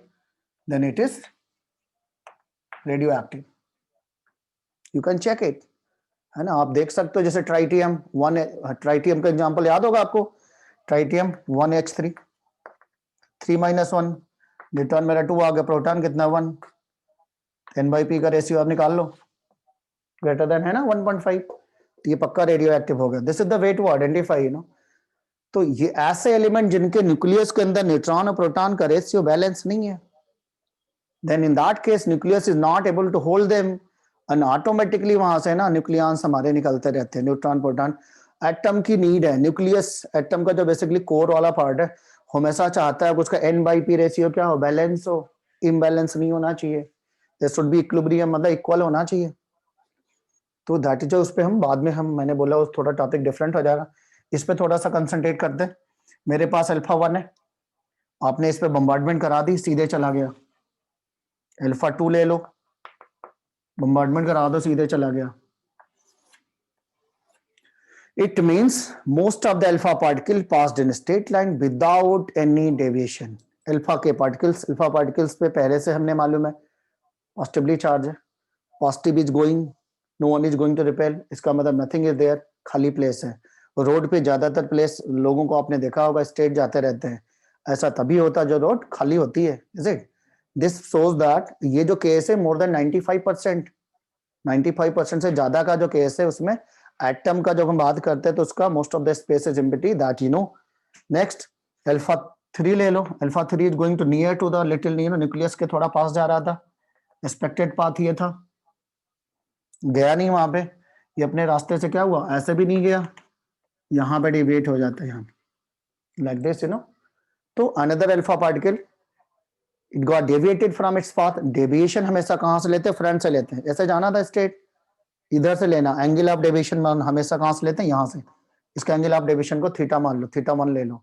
then it is radioactive. You can check it, है ना, आप देख सकते हो। जैसे ट्राइटियम ट्राइटियम का एग्जांपल याद होगा आपको, ट्राइटियम 1H3 3-1, न्यूट्रॉन मेरा 2 आ गया, प्रोटॉन कितना 1, N/P का रेशियो आप निकाल लो, ग्रेटर देन है ना 1.5, तो ये पक्का रेडियो एक्टिव हो गया। This is the way to identify तो ये ऐसे एलिमेंट जिनके न्यूक्लियस के अंदर न्यूट्रॉन और प्रोटॉन का रेशियो बैलेंस नहीं है, then in that case nucleus is not able to hold them and automatically वहां से ना न्यूक्लियॉन्स हमारे निकलते रहते हैं, न्यूट्रॉन प्रोटॉन। एटम की नीड है, न्यूक्लियस एटम का जो बेसिकली कोर वाला पार्ट है हमेशा चाहता है कि उसका N/P रेशियो क्या हो, बैलेंस हो, इम्बैलेंस नहीं होना चाहिए, देयर शुड बी इक्विलिब्रियम, मतलब इक्वल होना चाहिए। तो दैट इज उस पे हम बाद में मैंने बोला उस थोड़ा टॉपिक डिफरेंट हो जाएगा, इस पे थोड़ा सा कंसंट्रेट करते हैं। मेरे पास α1 है, आपने इस पे बम्बार्डमेंट करा दी, सीधे चला गया। α2 ले लो, बम्बार्डमेंट करा दो, सीधे चला गया। It means most of the alpha particle passed in straight line without any deviation. Alpha particles पे पहले से हमने मालूम है पॉजिटिवली चार्ज है, positive is going, no one is going to repel, इसका मतलब नथिंग इज देयर, खाली प्लेस है। रोड पे ज्यादातर प्लेस लोगों को आपने देखा होगा स्ट्रेट जाते रहते हैं, ऐसा तभी होता है जो रोड खाली होती है, is it. This shows that ये जो केस है मोर देन 95% से ज्यादा का जो केस है उसमें एटम का जब हम बात करते हैं तो उसका most of the space is empty, that next α3 ले लो, α3 is going to near to the little nucleus के थोड़ा पास जा रहा था, एक्सपेक्टेड पाथ ये था, गया नहीं वहां पे, ये अपने रास्ते से क्या हुआ, ऐसे भी नहीं गया, यहाँ पे डिविएट हो जाता है, यहाँ लाइक दिस तो another alpha particle it got deviated from its path. Deviation हमेशा कहां से लेते हैं, फ्रंट से लेते हैं, ऐसे जाना था स्ट्रेट, इधर से लेना, एंगल ऑफ डेविएशन हमेशा कहां से लेते हैं, यहाँ से। इसका एंगल ऑफ डेविएशन को थीटा मान लो, θ1 ले लो,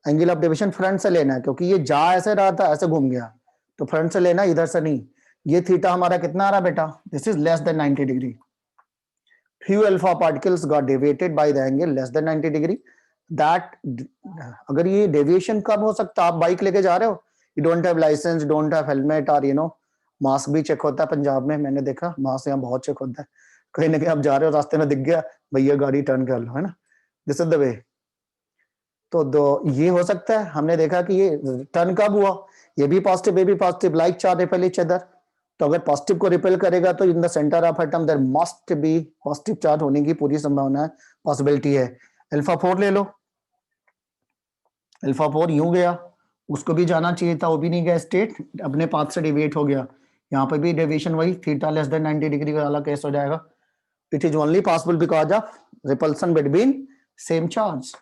एंगल ऑफ डेविएशन फ्रंट से लेना है क्योंकि ये जा ऐसे रहा था, ऐसे घूम गया, तो फ्रंट से लेना, इधर से नहीं। ये थीटा हमारा कितना आ रहा बेटा, this is less than 90 degree. few alpha particles got deviated by the angle less than 90 degree, that अगर ये डेविएशन कब हो सकता, आप बाइक लेके जा रहे हो, you don't have license, don't have helmet और मास्क भी चेक होता है पंजाब में, मैंने देखा मास्क यहाँ बहुत चेक होता है, कहीं ना कहीं आप जा रहे हो रास्ते में दिख गया, भैया गाड़ी टर्न कर लो, है ना, दिस इज द वे। तो ये हो सकता है, हमने देखा कि ये टर्न कब हुआ, ये भी positive, like charge repel each other. तो अगर पॉजिटिव को रिपेल करेगा तो in the centre of atom there must be positive charge होने की पूरी संभावना है, पॉसिबिलिटी है। अल्फा 4 ले लो, अल्फा 4 यूं गया, उसको भी जाना चाहिए था, वो भी नहीं गया, स्टेट अपने पाथ से डिविएट हो गया। यहाँ पे भी डेविएशन वही थीटा लेस देन 90 डिग्री वाला केस हो जाएगा। It is only possible because of repulsion between same charge.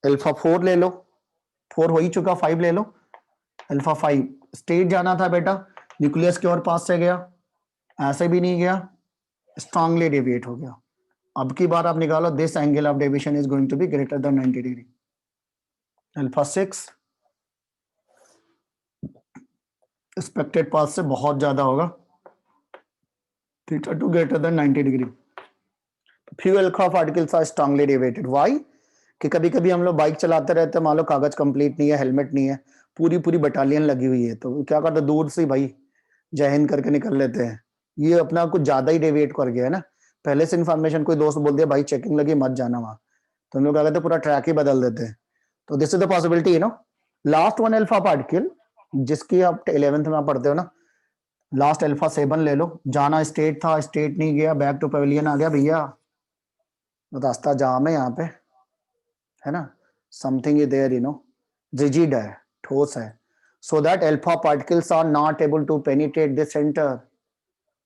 Alpha 4 ले लो, 4 हो ही चुका, 5 ले लो, अल्फा 5 स्टेट जाना था बेटा, न्यूक्लियस के और पास से गया, ऐसे भी नहीं गया, स्ट्रांगली डेविएट हो गया। अब की बार आप निकालो, this angle of deviation is going to be greater than 90 degree. Alpha 6 expected path से बहुत ज्यादा होगा, theta 2 greater than 90 degree. Few alpha particles are strongly deviated. Why? कि कभी कभी हम लोग बाइक चलाते रहते हैं, मान लो कागज कंप्लीट नहीं है, हेलमेट नहीं है, पूरी बटालियन लगी हुई है, तो क्या करते, दूर से भाई जय हिंद करके निकल लेते हैं। ये अपना कुछ ज्यादा ही डेविएट कर गया है ना, पहले से इन्फॉर्मेशन, कोई दोस्त बोल दिया भाई चेकिंग लगी मत जाना वहां, तो हम लोग क्या कहते हैं पूरा ट्रैक ही बदल देते हैं। तो this is the possibility, you know. Last one alpha particle जिसकी आप 11th में आप पढ़ते हो ना, लास्ट अल्फा 7 ले लो, जाना स्टेट था, स्टेट नहीं गया, बैक टू पवेलियन आ गया भैया, रास्ता जाम है यहाँ पे, है ना, something is there, you know, rigid है, ठोस है, so that alpha particles are not able to penetrate the centre.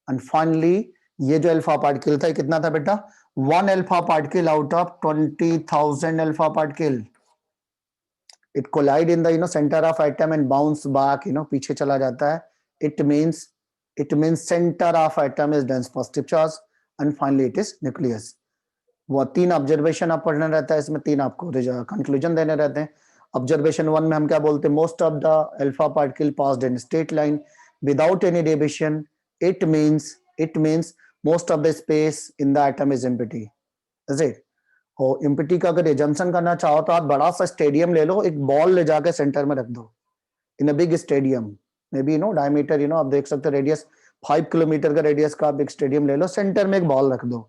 And finally ये जो अल्फा पार्टिकल था कितना था बेटा, 1 alpha particle out of 20,000 alpha particle, it collide in the, you know, centre of atom and bounce back, you know, पीछे चला जाता है। It means centre of atom is dense positive charge and finally it is nucleus. वो 3 ऑब्जर्वेशन आप पढ़ना रहता है, इसमें 3 आपको कंक्लूजन देने रहते हैं। ऑब्जर्वेशन 1 में हम क्या बोलते हैं, most of the alpha particle passed in straight line without any deviation, it means most of the space in the atom is empty, is it. और एम्प्टी का अगर एजम्पशन करना चाहो तो आप बड़ा सा स्टेडियम ले लो, एक बॉल ले जाके सेंटर में रख दो, in a big stadium, maybe, you know, diameter, you know, आप देख सकते हो रेडियस 5 किलोमीटर का रेडियस का आप एक स्टेडियम ले लो, सेंटर में एक बॉल रख दो,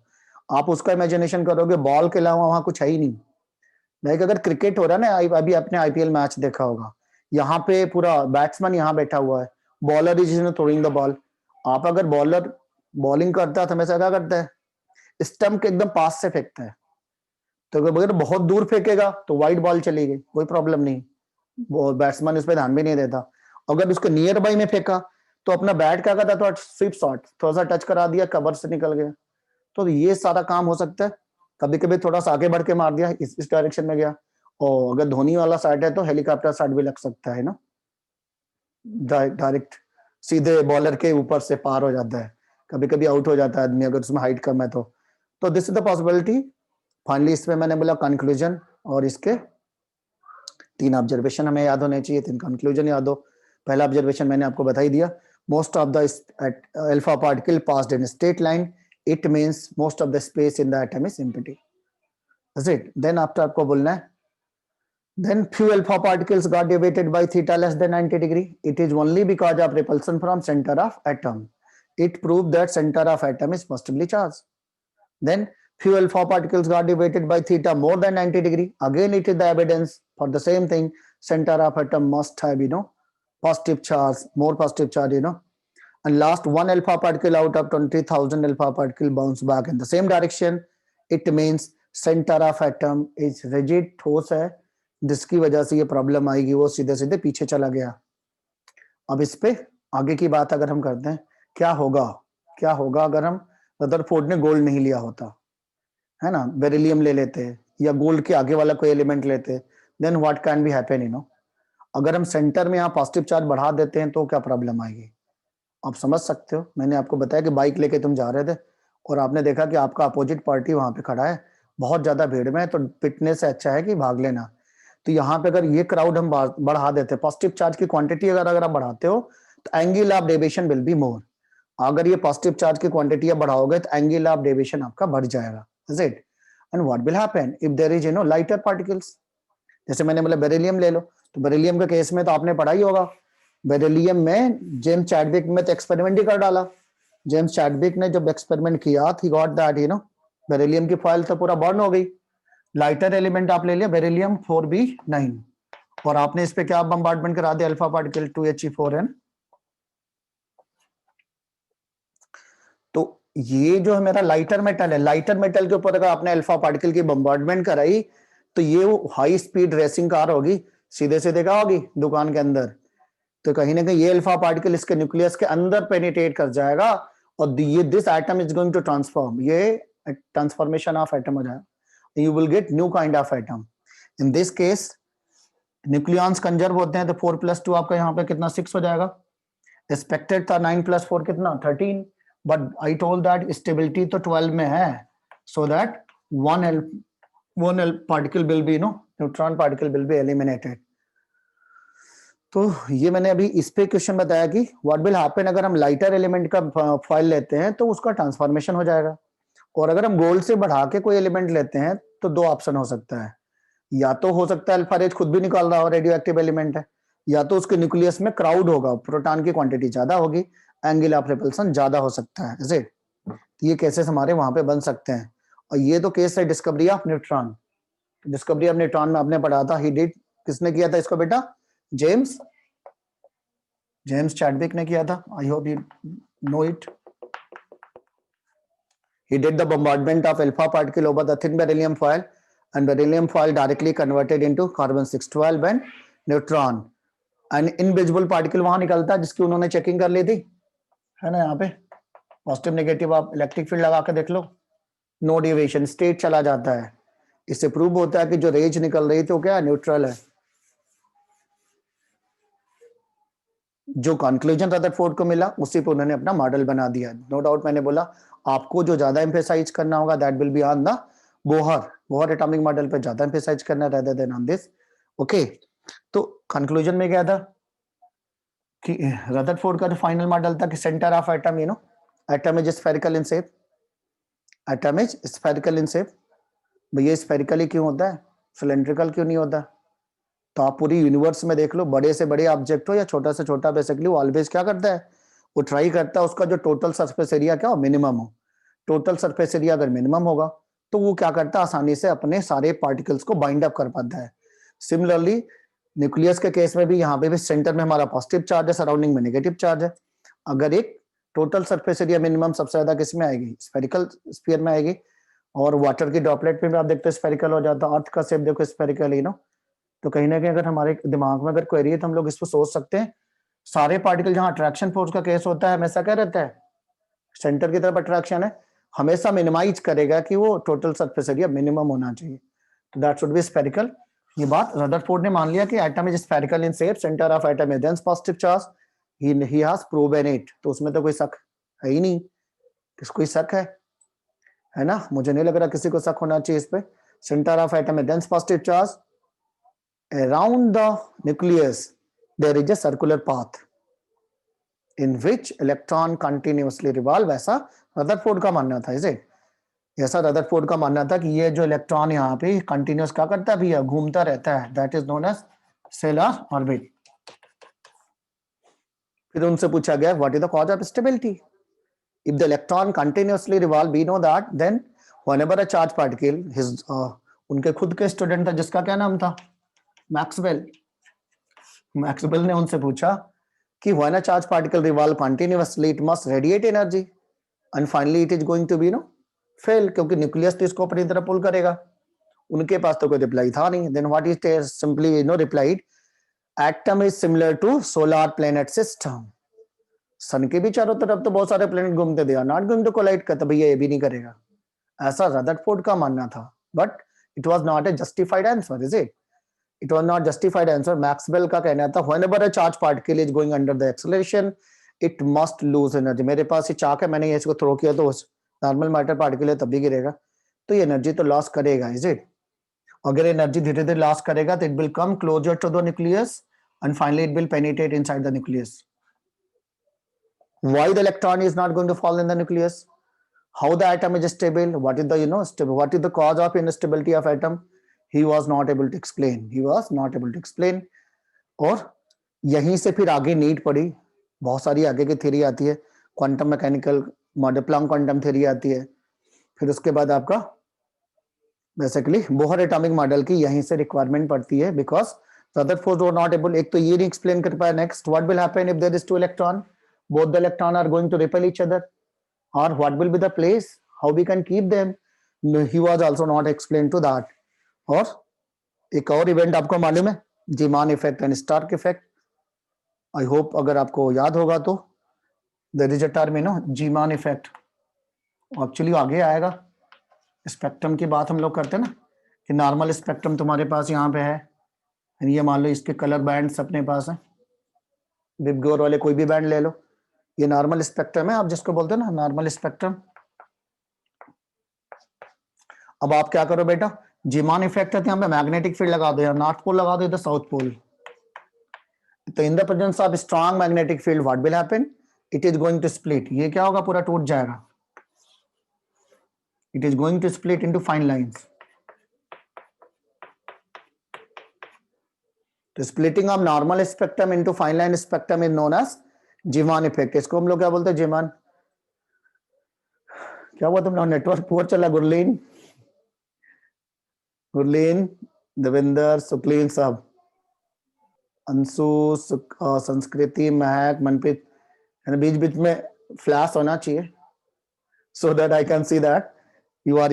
आप उसका इमेजिनेशन करोगे बॉल के अलावा वहां कुछ है ही नहीं। लाइक अगर क्रिकेट हो रहा है ना, अभी आपने आईपीएल मैच देखा होगा, यहाँ पे पूरा बैट्समैन यहाँ बैठा हुआ है, bowler is throwing the ball, आप अगर बॉलर बॉलिंग करता है तो हमेशा क्या करता है, स्टंप के एकदम पास से फेंकता है, तो अगर बहुत दूर फेंकेगा तो वाइड बॉल चली गई, कोई प्रॉब्लम नहीं, वो बैट्समैन इस पर ध्यान भी नहीं देता। अगर उसको नियर बाई में फेंका तो अपना बैट क्या करता, तो स्वीप शॉट, थोड़ा सा टच करा दिया, कवर से निकल गया। तो ये सारा काम हो सकता है, कभी कभी थोड़ा सा आगे बढ़ के मार दिया, इस डायरेक्शन में गया, और अगर धोनी वाला साइड है तो हेलीकॉप्टर साइड भी लग सकता है ना, डायरेक्ट सीधे बॉलर के ऊपर से पार हो जाता है, कभी कभी आउट हो जाता है आदमी अगर उसमें हाइट कम है तो this is the possibility. Finally इसमें मैंने बोला कंक्लूजन, और इसके 3 ऑब्जर्वेशन हमें याद होने चाहिए, 3 कंक्लूजन याद हो। पहला ऑब्जर्वेशन मैंने आपको बता ही दिया, most of the alpha particle passed in straight line, it means most of the space in the atom is empty, is it? Then after आपको बोलना है, then few alpha particles got deviated by theta less than 90 degree, it is only because of repulsion from center of atom, it proved that center of atom is positively charged. Then few alpha particles got deviated by theta more than 90 degree, again it is the evidence for the same thing, center of atom must have, you know, positive charge, more positive charge, you know. And last 1 alpha particle out of 20,000 alpha particle bounce back in the same direction, it means center of atom is rigid, ठोस है, जिसकी वजह से ये प्रॉब्लम आएगी, वो सीधे सीधे पीछे चला गया। अब इस पे आगे की बात अगर हम करते हैं, क्या होगा अगर हम रदरफोर्ड ने गोल्ड नहीं लिया होता, है ना, बेरिलियम ले लेते या गोल्ड के आगे वाला कोई एलिमेंट लेते, then what can be happen, you know. अगर हम सेंटर में यहाँ पॉजिटिव चार्ज बढ़ा देते हैं तो क्या प्रॉब्लम आएगी, आप समझ सकते हो। मैंने आपको बताया कि बाइक लेके तुम जा रहे थे और आपने देखा कि आपका अपोजिट पार्टी वहां पे खड़ा है, बहुत ज्यादा भीड़ में है, तो पिटने से अच्छा है कि भाग लेना। तो यहाँ पे अगर ये क्राउड हम बढ़ा देते, पॉजिटिव चार्ज की क्वांटिटी अगर आप बढ़ाते हो तो angle of deviation will be more. अगर ये पॉजिटिव चार्ज की क्वांटिटी आप बढ़ाओगे तो एंगल ऑफ डेविएशन आपका बढ़ जाएगा, is it. And what will happen if there is, you know, lighter particles, जैसे मैंने बोला बेरिलियम ले लो, तो बेरिलियम के केस में तो आपने पढ़ा ही होगा, बेरिलियम में जेम्स चैडविक में तो एक्सपेरिमेंट ही कर डाला। जेम्स चैडविक ने जब एक्सपेरिमेंट किया, he got that, you no, beryllium की फॉइल तो पूरा बर्न हो गई, लाइटर एलिमेंट आप ले लिया बेरिलियम 4b9 और आपने इस पे क्या बम्बार्डमेंट करा दिया अल्फा पार्टिकल 2He4n। तो ये जो है मेरा लाइटर मेटल है, लाइटर मेटल के ऊपर अगर आपने अल्फा पार्टिकल की बम्बार्डमेंट कराई तो ये हाई स्पीड रेसिंग कार होगी, सीधे सीधे क्या होगी दुकान के अंदर। तो कहीं ना कहीं ये अल्फा पार्टिकल इसके न्यूक्लियस के अंदर पेनिट्रेट कर जाएगा और ये this atom is going to transform, ये ट्रांसफॉर्मेशन ऑफ एटम हो जाएगा, you will get new kind of atom. In this case nucleons conserve होते हैं तो 4+2 आपका यहाँ पे कितना 6 हो जाएगा। एक्सपेक्टेड था 9+4 कितना 13, but I told that stability तो 12 में है, so that one particle will be neutron particle will be eliminated। तो ये मैंने अभी इस पे क्वेश्चन बताया कि व्हाट विल हैपन अगर हम लाइटर एलिमेंट का फॉइल लेते हैं तो उसका ट्रांसफॉर्मेशन हो जाएगा, और अगर हम गोल्ड से बढ़ा के कोई एलिमेंट लेते हैं तो दो ऑप्शन हो सकता है, या तो हो सकता है अल्फा रेज खुद भी निकाल रहा हो, रेडियो एक्टिव एलिमेंट है, या तो उसके न्यूक्लियस में क्राउड होगा, प्रोटॉन की क्वांटिटी ज्यादा होगी, एंगल ऑफ रिपल्सन ज्यादा हो सकता है, इज इट। ये केसेस हमारे वहां पे बन सकते हैं। और ये तो केस है discovery of neutron. Discovery of neutron में आपने पढ़ा था, ही डिड, किसने किया था इसको बेटा, जेम्स चैडविक ने किया था, आई hope you know it. He did the bombardment of alpha particle over the thin beryllium foil, and beryllium foil directly converted into carbon 612 and neutron। and invisible particle वहां निकलता है जिसकी उन्होंने चेकिंग कर ली थी, है ना, यहाँ पे पॉजिटिव नेगेटिव आप इलेक्ट्रिक फील्ड लगा के देख लो, नो डिविएशन, स्टेट चला जाता है। इससे प्रूव होता है कि जो रेज निकल रही थी वो क्या न्यूट्रल है। जो कंक्लूजन रदरफोर्ड को मिला उसी पे उन्होंने अपना मॉडल बना दिया। नो डाउट मैंने बोला आपको जो ज्यादा एम्फेसाइज करना होगा that will be on the Bohr atomic model पे ज्यादा एम्फेसाइज करना rather than on this. Okay, तो कंक्लूजन में क्या था कि रदरफोर्ड का जो फाइनल मॉडल था कि centre of atom atom is spherical in shape, atom is spherical in shape. भैया स्फेरिकली क्यों होता है, सिलेंड्रिकल क्यों नहीं होता। तो आप पूरी यूनिवर्स में देख लो, बड़े से बड़े ऑब्जेक्ट हो या छोटा से छोटा, बेसिकली वो ऑलवेज क्या करता है, वो ट्राई करता है उसका जो टोटल सरफेस एरिया क्या हो, मिनिमम हो। टोटल सरफेस एरिया अगर मिनिमम होगा तो वो क्या करता है, आसानी से अपने सारे पार्टिकल्स को बाइंड अप कर पाता है। सिमिलरली न्यूक्लियस के केस में भी यहाँ पे भी सेंटर में हमारा पॉजिटिव चार्ज है, सराउंडिंग में नेगेटिव चार्ज है। अगर एक टोटल सरफेस एरिया मिनिमम सबसे ज्यादा किस में आएगी, स्फेरिकल स्फीयर में आएगी। और वाटर की ड्रॉपलेट में भी आप देखते हो स्फेरिकल हो जाता है, अर्थ का शेप देखो स्फेरिकल तो कहीं ना कहीं अगर हमारे दिमाग में अगर क्वेरी है तो हम लोग इसको सोच सकते हैं, सारे पार्टिकल जहां अट्रैक्शन फोर्स का केस होता है हमेशा क्या रहता है, सेंटर की तरफ अट्रैक्शन है, हमेशा मिनिमाइज करेगा कि वो टोटल सरफेस एरिया मिनिमम होना चाहिए, तो दैट शुड बी स्फेरिकल। ये बात रदरफोर्ड ने मान लिया कि atom is spherical in shape, centre of atom is dense positive charge, he has proven it. तो उसमें तो कोई शक है ही नहीं, किसको कोई शक है ना, मुझे नहीं लग रहा किसी को शक होना चाहिए इस पे। Centre of atom is dense positive charge, around the nucleus there is a circular path in which electron continuously revolve, ऐसा रदरफोर्ड का मानना था, इसे ऐसा रदरफोर्ड का मानना था कि ये जो इलेक्ट्रॉन यहाँ पे कंटिन्यूस क्या करता है भैया, घूमता रहता है, that is known as solar orbit. फिर उनसे पूछा गया what is the cause of stability, if the electron continuously revolve we know that then whenever a charge particle his उनके खुद के स्टूडेंट था जिसका क्या नाम था, मैक्सवेल ने उनसे पूछा कि when a charge particle revolve continuously it must radiate energy and finally it is going to be fail, क्योंकि न्यूक्लियस तो इसको अपनी तरफ पुल करेगा। उनके पास तो कोई रिप्लाई था नहीं। then what is they simply replied, atom is similar to solar planet system, सन के भी चारों तरफ तो बहुत सारे प्लेनेट घूमते, they are not going to collide, कहता भैया ये भी नहीं करेगा, ऐसा रदरफोर्ड का मानना था। But it was not a justified answer, is it, it was not justified answer। Maxwell का कहना था whenever a charge particle is going under the acceleration it must lose energy। मेरे पास ये चाक है, मैंने इसको थ्रो किया तो नॉर्मल मैटर पार्टिकल है तब भी गिरेगा, तो ये एनर्जी तो लॉस करेगा, इज इट। अगर एनर्जी धीरे धीरे लॉस करेगा तो it will come closer to the nucleus and finally it will penetrate inside the nucleus. why the electron is not going to fall in the nucleus, how the atom is stable, what is the what is the cause of instability of atom, he was not able to explain। और यहीं से फिर आगे नीड पड़ी, बहुत सारी आगे की थ्योरी आती है, quantum mechanical model, Planck quantum theory आती है, फिर उसके बाद आपका बेसिकली बोहर एटॉमिक मॉडल की यहीं से रिक्वायरमेंट पड़ती है, because Rutherford were not able, एक तो ये नहीं एक्सप्लेन कर पाया, next what will happen if there is two electron, both the electron are going to repel each other, or what will be the place, how we can keep them. No, he was also not explained to that. और एक और इवेंट आपको मालूम है, Zeeman effect and Stark effect, I hope अगर आपको याद होगा तो there is a term no Zeeman effect, actually आगे आएगा। स्पेक्ट्रम की बात हम लोग करते हैं ना कि नॉर्मल स्पेक्ट्रम तुम्हारे पास यहाँ पे है, ये मान लो इसके कलर बैंड्स अपने पास है, विबग्योर वाले कोई भी बैंड ले लो, ये नॉर्मल स्पेक्ट्रम है, आप जिसको बोलते हैं ना नॉर्मल स्पेक्ट्रम। अब आप क्या करो बेटा, जीमान इफेक्ट है तो यहाँ पे मैग्नेटिक फील्ड लगा दो, या नॉर्थ पोल लगा दो, इधर साउथ पोल। तो in the presence of strong magnetic field what will happen, it is going to split, ये क्या होगा, पूरा टूट जाएगा, it is going to split into fine lines. तो splitting of normal spectrum into fine line spectrum is known as Zeeman effect. इसको हम लोग क्या बोलते हैं, जीमान। क्या हुआ तुम लोग, नेटवर्क पुअर चला, गुरलीन, गुरलीन, देवेंद्र, सुकलीन साहब, अंशु, संस्कृति, महक, मनप्रीत, बीच बीच में फ्लैश होना चाहिए so that I can see that you are,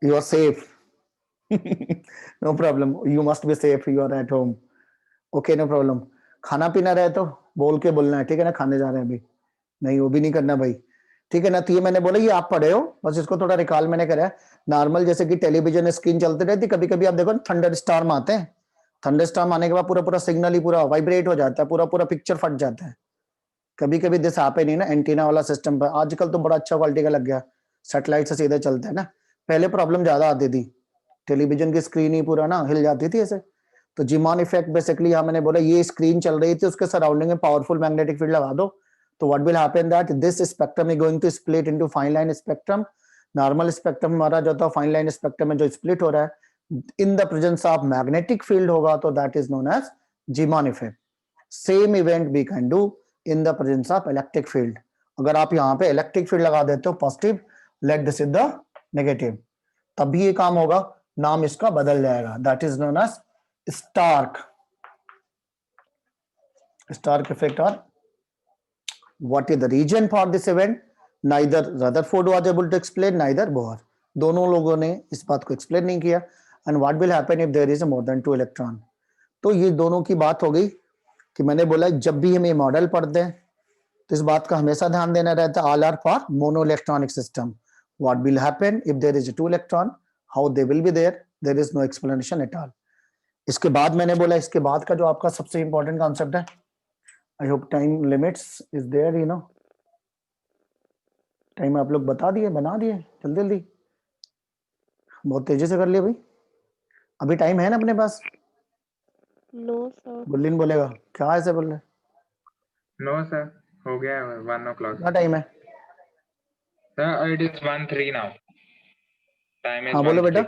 you are safe. No problem, you must be safe, you are at home. Okay, no problem. खाना पीना रहे तो बोल के बोलना है, ठीक है ना, खाने जा रहे हैं अभी, नहीं वो भी नहीं करना भाई, ठीक है ना। तो ये मैंने बोला ये आप पढ़े हो, बस इसको थोड़ा रिकॉल मैंने करा। नॉर्मल जैसे कि टेलीविजन स्क्रीन चलती रहती, कभी कभी आप देखो थंडर स्टॉर्म आते हैं, थंडर स्टॉर्म आने के बाद पूरा पूरा सिग्नल ही पूरा वाइब्रेट हो जाता है, पूरा पूरा पिक्चर फट जाता है। कभी कभी दिस आप नहीं ना एंटीना वाला सिस्टम पर, आजकल तो बड़ा अच्छा क्वालिटी का लग गया, सैटेलाइट से सीधे चलता है ना, पहले प्रॉब्लम ज्यादा आती थी, टेलीविजन की स्क्रीन ही पूरा ना हिल जाती थी ऐसे। तो जीमान इफेक्ट बेसिकली यहाँ मैंने बोला ये स्क्रीन चल रही थी, उसके सराउंडिंग में पावरफुल मैग्नेटिक फील्ड लगा दो, तो what will happen that this spectrum is going to split into fine line spectrum. Normal spectrum हमारा जो था फाइन लाइन स्पेक्ट्रम में जो स्प्लिट हो रहा है in the presence of magnetic field होगा, तो that is known as Zeeman effect. Same event we can do in the presence of electric field. अगर आप यहाँ पे इलेक्ट्रिक फील्ड लगा देते हो positive, let this is the negative, तब भी ये काम होगा, नाम इसका बदल जाएगा, that is known as Stark effect. और what is the reason for this event, neither Rutherford was able to explain, neither Bohr, दोनों लोगों ने इस बात को एक्सप्लेन नहीं किया। and what will happen if there is a more than 2 electron। तो ये दोनों की बात हो गई कि मैंने बोला जब भी हम ये मॉडल पढ़ते हैं तो इस बात का हमेशा ध्यान देना रहता है, all are for mono electronic system, what will happen if there is a 2 electron, how they will be there, there is no explanation at all। इसके बाद मैंने बोला, इसके बाद का जो आपका सबसे इंपॉर्टेंट कॉन्सेप्ट है, I hope time limits is there, time आप लोग बता दिए, बना दिए जल्दी जल्दी, बहुत तेजी से कर लिया भाई, अभी टाइम है ना अपने पास। No sir. गुल्लीन बोलेगा क्या ऐसे बोल रहे, नो सर, हो गया 1 o'clock। क्या टाइम है sir, it is 1:03 now, time is हाँ बोलो बेटा।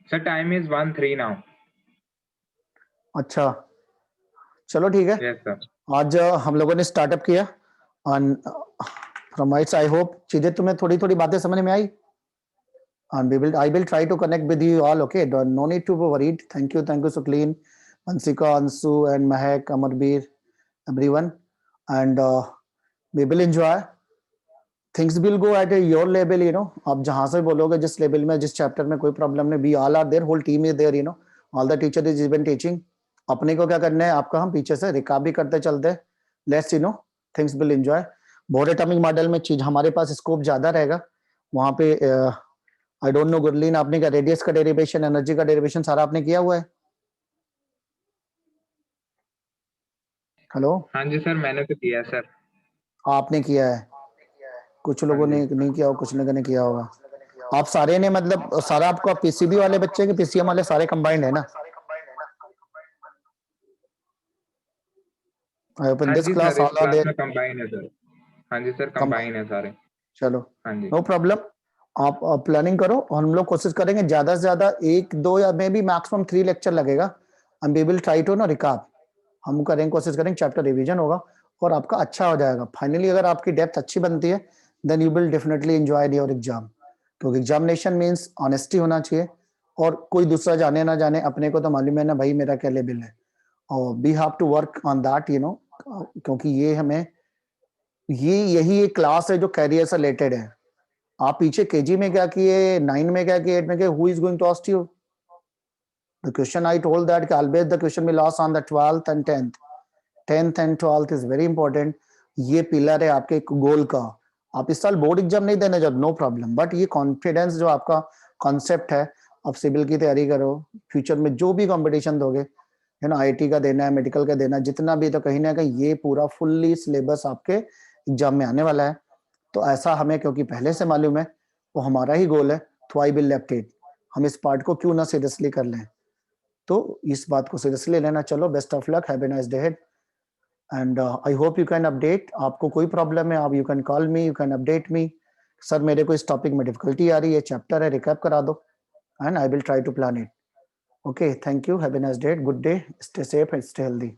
Sir time is 1:03 now. अच्छा चलो ठीक है। Yes sir. आज हम लोगों ने स्टार्टअप किया और from my side I hope चीजें तुम्हें थोड़ी थोड़ी बातें समझ में आई, and I will try to connect with you all, okay, no need to be worried, thank you Suklin, Mansika, Ansu and Mahek, Amarbeer, everyone, and we will enjoy, things will go at your level, आप जहां से बोलोगे, जिस लेवल में, जिस चैप्टर में कोई प्रॉब्लम नहीं, we all are there, whole team is there, all the teacher is even teaching। अपने को क्या करना है, आपका हम पीछे से रिकाप भी करते चलते, let's things will enjoy. Bohr atomic model में चीज हमारे पास स्कोप ज्यादा रहेगा, वहां पे आई डोंट नो गुरलीन आपने क्या रेडियस का डेरिवेशन, एनर्जी का डेरिवेशन सारा आपने किया हुआ है? हेलो हाँ जी सर, मैंने तो किया है सर। आपने किया है, कुछ लोगों ने नहीं किया होगा, कुछ लोगों ने किया होगा। आप सारे ने मतलब सारा आपका पीसीबी वाले बच्चे के पीसीएम वाले सारे कंबाइंड है ना? I hope in this class all are there. Combine है सर। हाँ जी सर, कंबाइन है सारे। चलो हाँ जी, नो प्रॉब्लम, आप प्लानिंग करो और हम लोग कोशिश करेंगे ज्यादा से ज्यादा 1 2 या मे बी मैक्सिमम 3 लेक्चर लगेगा, and we will try to recap, हम करेंगे, कोशिश करेंगे, चैप्टर रिवीजन होगा और आपका अच्छा हो जाएगा फाइनली। अगर आपकी डेप्थ अच्छी बनती है then you will definitely enjoy your exam. क्योंकि एग्जामिनेशन मीन्स ऑनेस्टी होना चाहिए, और कोई दूसरा जाने ना जाने, अपने को तो मालूम है ना भाई मेरा क्या लेवल है, और we have to work on that, you know, क्योंकि ये हमें यही एक क्लास है जो कैरियर से रिलेटेड है. आप पीछे केजी में क्या किए, 9 में क्या किए, 8 में क्या, who is going to ask you? The question I told that always the question will ask on the 12th and 10th. 10th and 12th is very important. ये पिलर है आपके गोल का. आप इस साल बोर्ड एग्जाम नहीं देने जाओ, नो प्रॉब्लम, बट ये कॉन्फिडेंस जो आपका कॉन्सेप्ट है, आप सिविल की तैयारी करो, फ्यूचर में जो भी कंपटीशन दोगे, है ना, आईआईटी का देना है, मेडिकल का देना है, जितना भी, तो कहीं ना कहीं ये पूरा फुल्ली सिलेबस आपके एग्जाम में आने वाला है. तो ऐसा हमें क्योंकि पहले से मालूम है, वो हमारा ही गोल है, तो आई विल लेफ्ट इट. हम इस पार्ट को क्यों ना सीरियसली कर लें, तो इस बात को सीरियसली लेना. चलो, best of luck, have a nice day and I hope you can update. आपको कोई प्रॉब्लम है, आप you can call me, you can update me. Sir मेरे को इस टॉपिक में डिफिकल्टी आ रही है, चैप्टर है, रिकैप करा दो, and I will try to plan it. Okay, thank you, have a nice day, good day, stay safe and stay healthy.